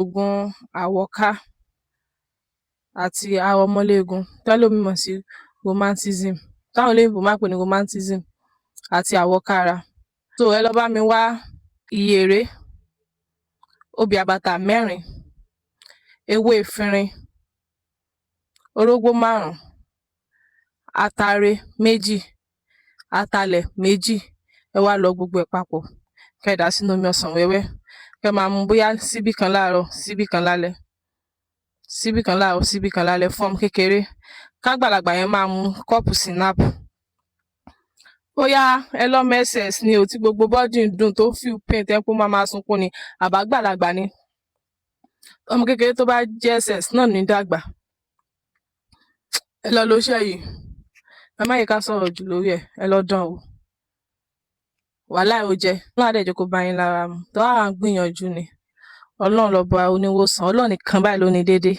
oògùn àwọ̀ká àti arọmọléegun tẹ́lòmí mọ̀ sí rheumatism táwọn olóyìnbó máa ń pè ní rheumatism àti àwọ̀ká ara. So ẹ lọ bá mi wá ìyèré, obì àbàtà 4, ewé efinrin, orógbó 5, atare 2, atalẹ̀ 2. Ẹ wá lọ gbogbo ẹ̀ papọ̀, kẹ́ dà sínú omi ọsàn wẹ́wẹ́, kẹ́ máa mu bóyá síbí kan láàárọ̀, síbí kan lálẹ́, síbí kan láàárọ̀, síbí kan lálẹ́ fún ọmọ kékeré. Kágbàlagbà yẹn máa mu kọ́ọ̀pù sinap. Bóyá ẹ lọ́mọ SS ni ò tí gbogbo bọ́dì ń dùn tó feel pain tẹ́ kó máa sunkún ni, àbágbàlagbà ni. Ọmọ kékeré tó bá jẹ́ SS náà ní dàgbà. Ẹ lọ lo iṣẹ́ yìí, ẹ má yẹ ká sọ̀rọ̀ jù lórí ẹ̀, ẹ lọ dán wò. Wàhálà ó jẹ́ Ọlọ́run á dẹ̀ jẹ́ kó bá yín lára mu, tó à ń gbìyànjú ni. Ọlọ́run lọ́ba oníwòsàn, Ọlọ́run nìkan báyìí ló ní déédéé.